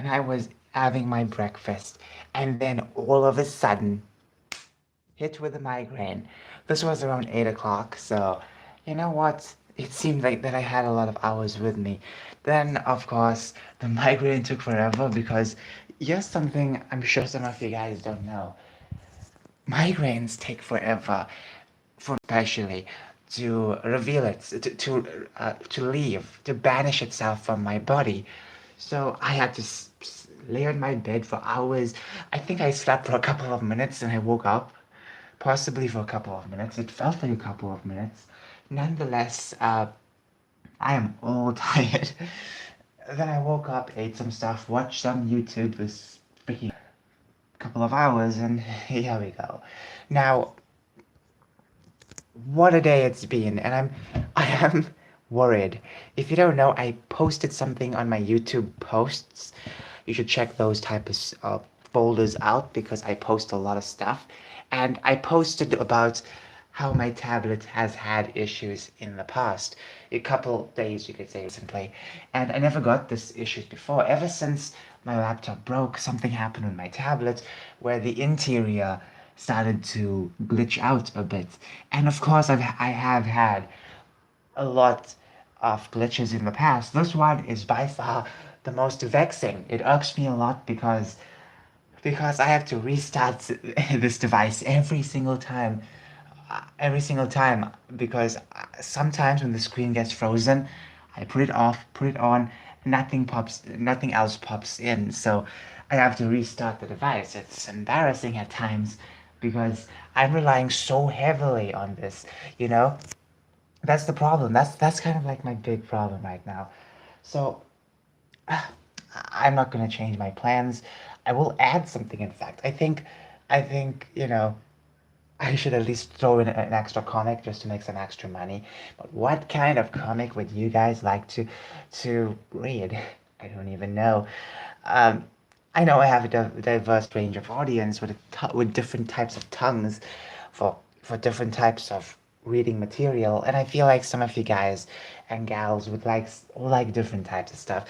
and I was having my breakfast, and then all of a sudden, hit with a migraine. This was around 8 o'clock, so you know what? It seemed like that I had a lot of hours with me. Then, of course, the migraine took forever because here's something I'm sure some of you guys don't know. Migraines take forever, for especially to reveal it, to leave, to banish itself from my body. So I had to lay on my bed for hours. I think I slept for a couple of minutes and I woke up, possibly for a couple of minutes. It felt like a couple of minutes. Nonetheless, I am all tired. Then I woke up, ate some stuff, watched some YouTube, was freaking a couple of hours, and here we go. Now, what a day it's been, and I am worried. If you don't know, I posted something on my YouTube posts. You should check those types of folders out because I post a lot of stuff. And I posted about how my tablet has had issues in the past. A couple days, you could say, recently. And I never got this issues before. Ever since my laptop broke, something happened with my tablet where the interior started to glitch out a bit. And of course, I have had a lot of glitches in the past. This one is by far the most vexing. It irks me a lot because I have to restart this device every single time because sometimes when the screen gets frozen, I put it off, put it on, nothing else pops in. So I have to restart the device. It's embarrassing at times because I'm relying so heavily on this, you know? That's the problem. That's kind of like my big problem right now. So I'm not gonna change my plans. I will add something. In fact, I think I should at least throw in an extra comic just to make some extra money. But what kind of comic would you guys like to read? I don't even know. Um, I know I have a diverse range of audience with different types of tongues for different types of reading material, and I feel like some of you guys and gals would like different types of stuff.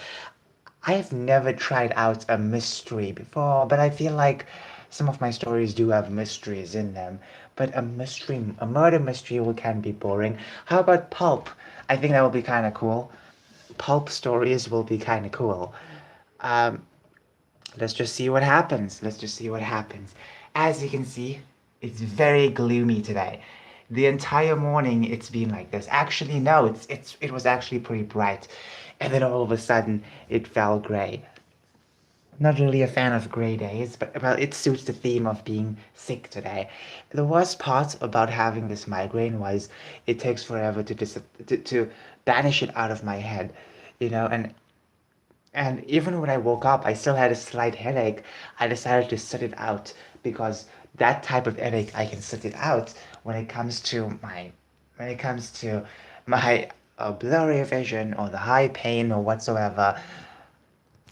I have never tried out a mystery before, but I feel like some of my stories do have mysteries in them. But a murder mystery can be boring. How about pulp? I think that will be kind of cool. Pulp stories will be kind of cool. Um, let's just see what happens. Let's just see what happens. As you can see, it's very gloomy today. The entire morning it's been like this. Actually, no, it was actually pretty bright. And then all of a sudden it fell gray. Not really a fan of gray days, but well, it suits the theme of being sick today. The worst part about having this migraine was it takes forever to banish it out of my head, and even when I woke up, I still had a slight headache. I decided to sit it out because that type of headache I can sit it out when it comes to my blurry vision or the high pain or whatsoever.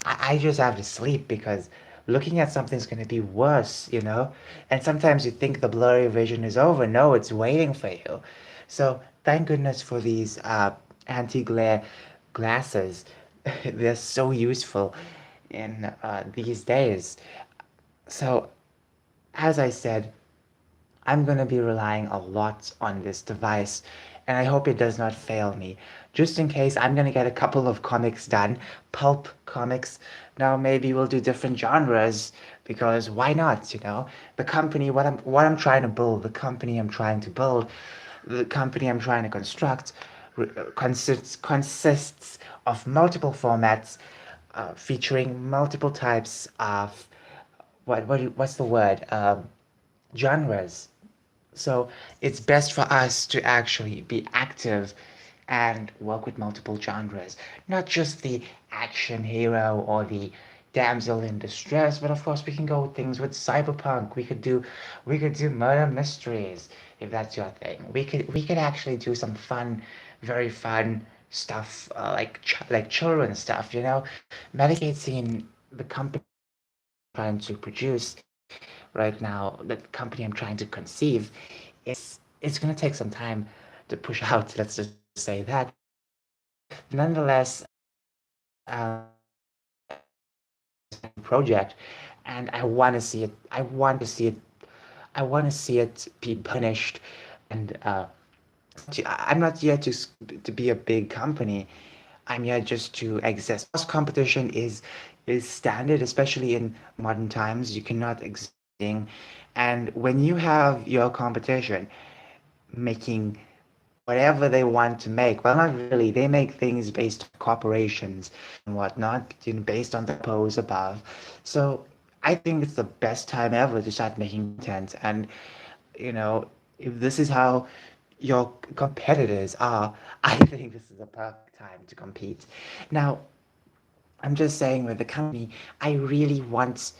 I just have to sleep because looking at something's going to be worse, you know? And sometimes you think the blurry vision is over. No, it's waiting for you. So thank goodness for these anti-glare glasses. They're so useful in these days. So, as I said, I'm going to be relying a lot on this device, and I hope it does not fail me. Just in case, I'm going to get a couple of comics done, pulp comics. Now maybe we'll do different genres because why not, you know? The company what I'm trying to build, the company I'm trying to construct consists of multiple formats featuring multiple types of what's the word? Genres. So it's best for us to actually be active and work with multiple genres, not just the action hero or the damsel in distress, but of course we can go with things with cyberpunk. We could do murder mysteries if that's your thing. We could actually do some fun, very fun stuff like children's stuff. Medicaid scene, the company trying to produce right now, the company I'm trying to conceive, it's gonna take some time to push out. Let's just say that. Nonetheless, project, and I want to see it. I want to see it. I want to see it be punished, and I'm not here to be a big company. I'm here just to exist. Of course, competition is standard, especially in modern times. You cannot existing, and when you have your competition making whatever they want to make. Well, not really. They make things based on corporations and whatnot, based on the pose above. So I think it's the best time ever to start making content. And, you know, if this is how your competitors are, I think this is a perfect time to compete. Now, I'm just saying with the company, I really want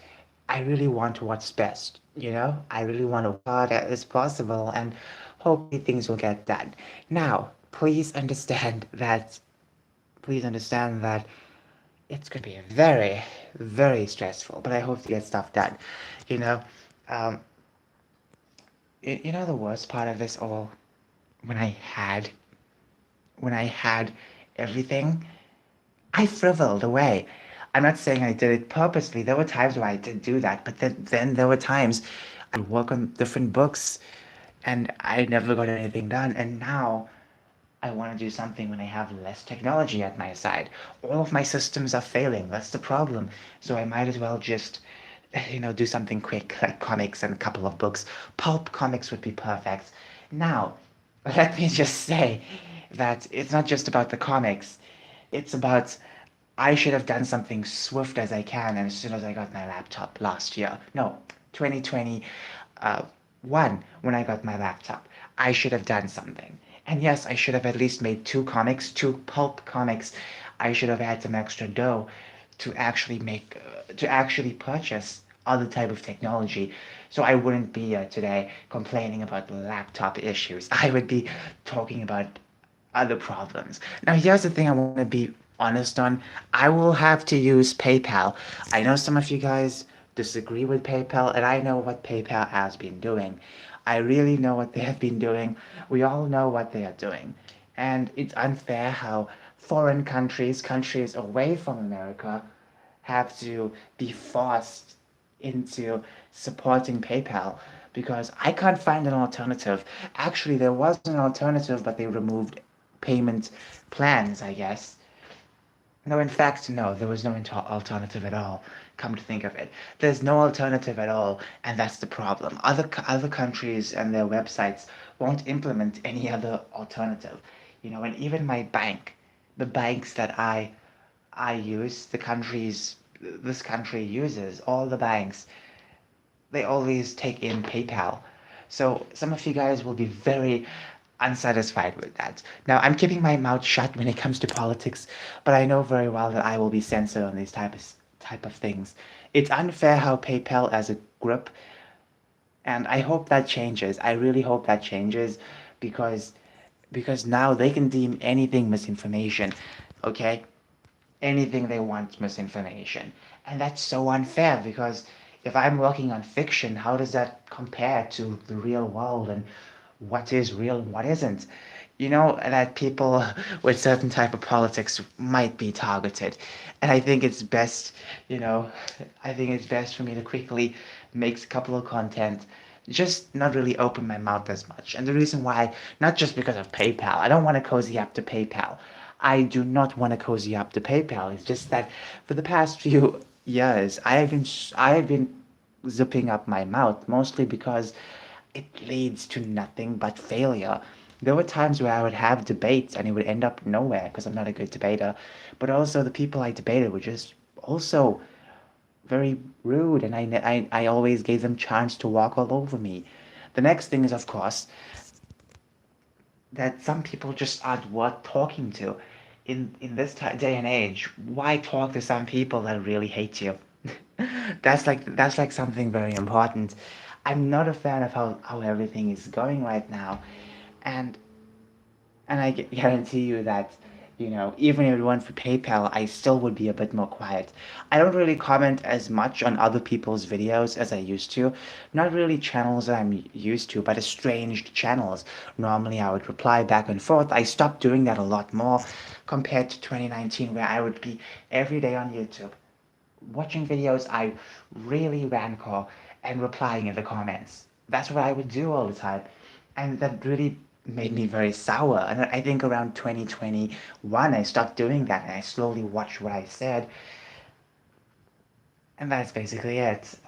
what's best, you know? I really want to work hard as possible and hopefully things will get done. Now, please understand that it's going to be very, very stressful, but I hope to get stuff done. You know, um, you know the worst part of this all when when I had everything, I frivoled away. I'm not saying I did it purposely. There were times where I did do that, but then there were times I work on different books and I never got anything done. And now I want to do something when I have less technology at my side. All of my systems are failing. That's the problem. So I might as well just, do something quick like comics and a couple of books. Pulp comics would be perfect. Now, let me just say that it's not just about the comics. It's about I should have done something swift as I can, and as soon as I got my laptop last year, no, 2020, when I got my laptop, I should have done something. And yes, I should have at least made two pulp comics. I should have had some extra dough to actually purchase other type of technology. So I wouldn't be today complaining about laptop issues. I would be talking about other problems. Now, here's the thing I want to be honest on. I will have to use PayPal. I know some of you guys disagree with PayPal, and I know what PayPal has been doing. I really know what they have been doing. We all know what they are doing. And it's unfair how foreign countries away from America, have to be forced into supporting PayPal because I can't find an alternative. Actually, there was an alternative, but they removed payment plans, I guess. No, in fact, no, there was no alternative at all. Come to think of it, there's no alternative at all, and that's the problem. Other countries and their websites won't implement any other alternative. And even my bank, the banks that I use, this country uses, all the banks, they always take in PayPal. So some of you guys will be very unsatisfied with that. Now, I'm keeping my mouth shut when it comes to politics, but I know very well that I will be censored on these type of things. It's unfair how PayPal as a group, and I hope that changes. I really hope that changes because now they can deem anything misinformation. Okay? Anything they want misinformation. And that's so unfair because if I'm working on fiction, how does that compare to the real world and what is real and what isn't? That people with certain type of politics might be targeted. And I think it's best, you know, I think it's best for me to quickly make a couple of content, just not really open my mouth as much. And the reason why, not just because of PayPal, I don't want to cozy up to PayPal. I do not want to cozy up to PayPal. It's just that for the past few years, I have been zipping up my mouth mostly because it leads to nothing but failure. There were times where I would have debates and it would end up nowhere because I'm not a good debater. But also the people I debated were just also very rude, and I always gave them chance to walk all over me. The next thing is, of course, that some people just aren't worth talking to. In this day and age, why talk to some people that really hate you? That's like something very important. I'm not a fan of how everything is going right now, and I guarantee you that, even if it weren't for PayPal, I still would be a bit more quiet. I don't really comment as much on other people's videos as I used to. Not really channels that I'm used to, but estranged channels. Normally, I would reply back and forth. I stopped doing that a lot more compared to 2019, where I would be every day on YouTube. watching videos I really rancor and replying in the comments. That's what I would do all the time. And that really made me very sour. And I think around 2021, I stopped doing that and I slowly watched what I said. And that's basically it.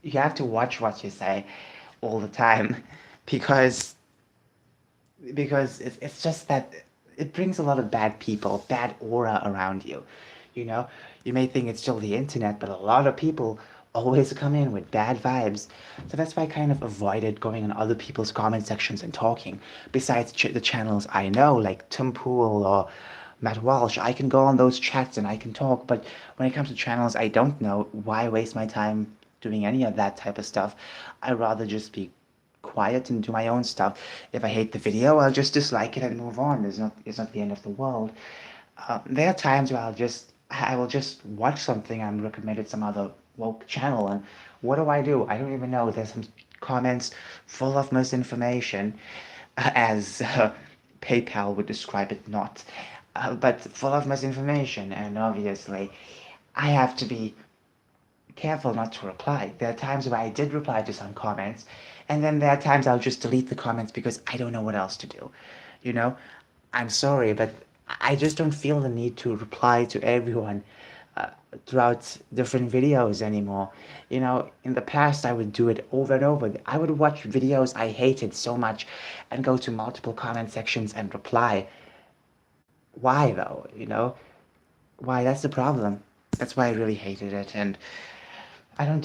You have to watch what you say all the time because it's just that it brings a lot of bad people, bad aura around you. You know, you may think it's still the internet, but a lot of people always come in with bad vibes. So that's why I kind of avoided going on other people's comment sections and talking. Besides the channels I know, like Tim Pool or Matt Walsh, I can go on those chats and I can talk. But when it comes to channels I don't know, why waste my time doing any of that type of stuff? I'd rather just be quiet and do my own stuff. If I hate the video, I'll just dislike it and move on. It's not the end of the world. There are times where I will just watch something I'm recommended some other woke channel, and what do? I don't even know. There's some comments full of misinformation, as PayPal would describe it, not, but full of misinformation, and obviously, I have to be careful not to reply. There are times where I did reply to some comments, and then there are times I'll just delete the comments because I don't know what else to do. You know, I'm sorry, but I just don't feel the need to reply to everyone uh, throughout different videos anymore. You know, in the past, I would do it over and over. I would watch videos I hated so much and go to multiple comment sections and reply. Why, though? You know, why? That's the problem. That's why I really hated it. And I don't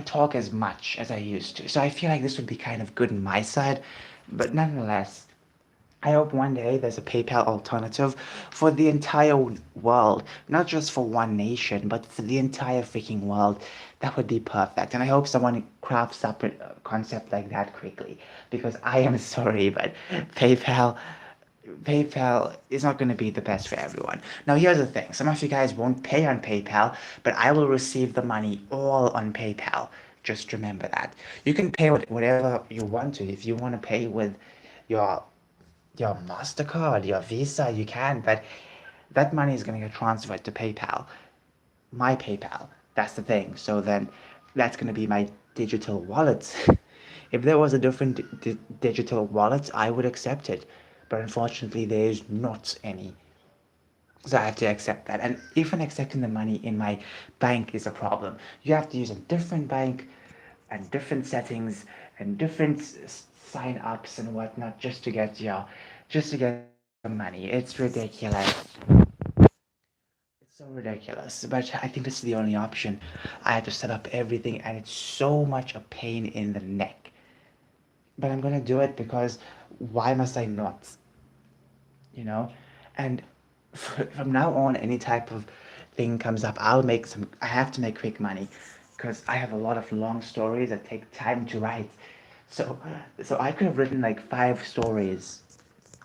talk as much as I used to. So I feel like this would be kind of good on my side, but nonetheless, I hope one day there's a PayPal alternative for the entire world, not just for one nation, but for the entire freaking world. That would be perfect. And I hope someone crafts up a concept like that quickly, because I am sorry, but PayPal PayPal is not going to be the best for everyone. Now, here's the thing. Some of you guys won't pay on PayPal, but I will receive the money all on PayPal. Just remember that. You can pay with whatever you want to. If you want to pay with your your MasterCard, your Visa, you can, but that money is going to get transferred to PayPal, my PayPal. That's the thing. So then that's going to be my digital wallet. If there was a different digital wallet, I would accept it. But unfortunately, there is not any. So I have to accept that. And even accepting the money in my bank is a problem. You have to use a different bank and different settings and different sign ups and whatnot just to get your money. It's ridiculous. It's so ridiculous. But I think this is the only option. I had to set up everything and it's so much a pain in the neck. But I'm gonna do it because why must I not? You know? And from now on, any type of thing comes up, I have to make quick money because I have a lot of long stories that take time to write. So, so I could have written like 5 stories,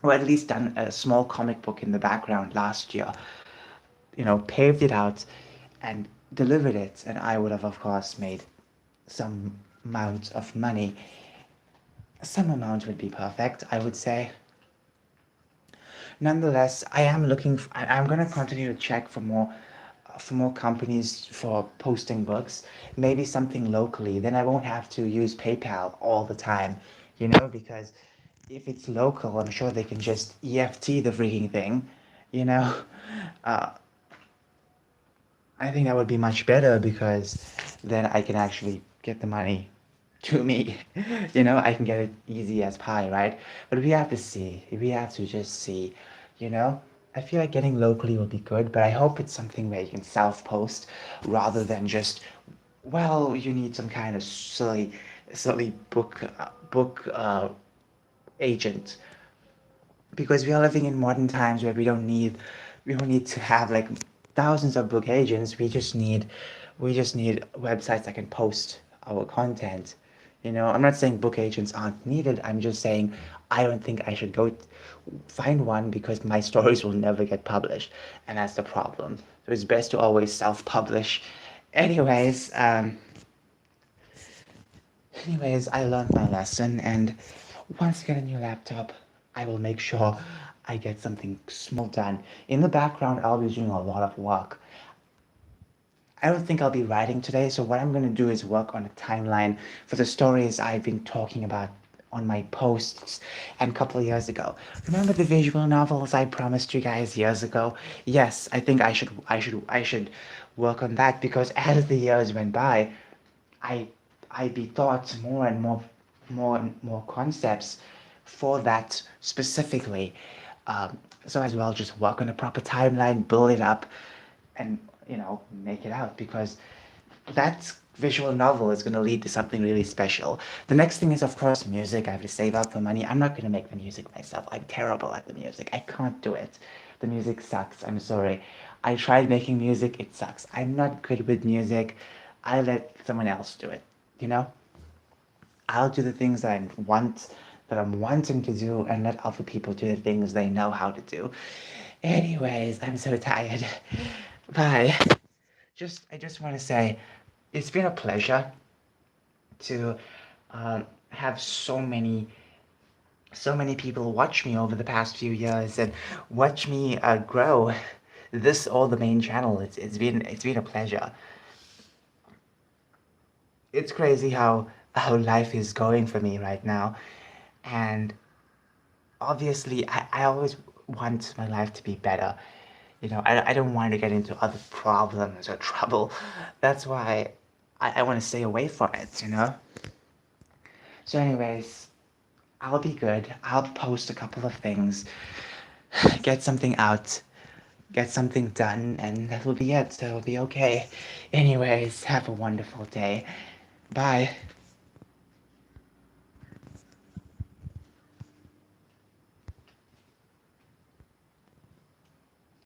or at least done a small comic book in the background last year, paved it out and delivered it, and I would have, of course, made some amount of money. Some amount would be perfect, I would say. Nonetheless, I'm going to continue to check for more companies for posting books. Maybe something locally. Then I won't have to use PayPal all the time, because if it's local, I'm sure they can just EFT the freaking thing, you know. Uh, I think that would be much better because then I can actually get the money to me. I can get it easy as pie, right? But we have to see. We have to just see, you know? I feel like getting locally will be good, but I hope it's something where you can self-post rather than just, well, you need some kind of silly book agent, because we are living in modern times where we don't need to have like thousands of book agents. We just need websites that can post our content. I'm not saying book agents aren't needed. I'm just saying I don't think I should go find one because my stories will never get published, and that's the problem. So it's best to always self-publish. Anyways, um, Anyways, I learned my lesson, and once I get a new laptop, I will make sure I get something small done. In the background, I'll be doing a lot of work. I don't think I'll be writing today, so what I'm gonna do is work on a timeline for the stories I've been talking about on my posts and a couple of years ago. Remember the visual novels I promised you guys years ago? Yes, I think I should work on that because as the years went by, I I bethought more and more concepts for that specifically. So as well, just work on a proper timeline, build it up, and make it out because that visual novel is going to lead to something really special. The next thing is, of course, music. I have to save up for money. I'm not going to make the music myself. I'm terrible at the music. I can't do it. The music sucks. I'm sorry. I tried making music. It sucks. I'm not good with music. I let someone else do it. You know, I'll do the things that I'm wanting to do, and let other people do the things they know how to do. Anyways, I'm so tired. Bye. I just want to say, it's been a pleasure to have so many people watch me over the past few years and watch me grow. This or the main channel. It's been a pleasure. It's crazy how life is going for me right now, and obviously I always want my life to be better. I don't want to get into other problems or trouble. That's why I want to stay away from it. So, anyways, I'll be good. I'll post a couple of things, get something out, get something done, and that'll be it. That'll be okay. Anyways, have a wonderful day. Bye.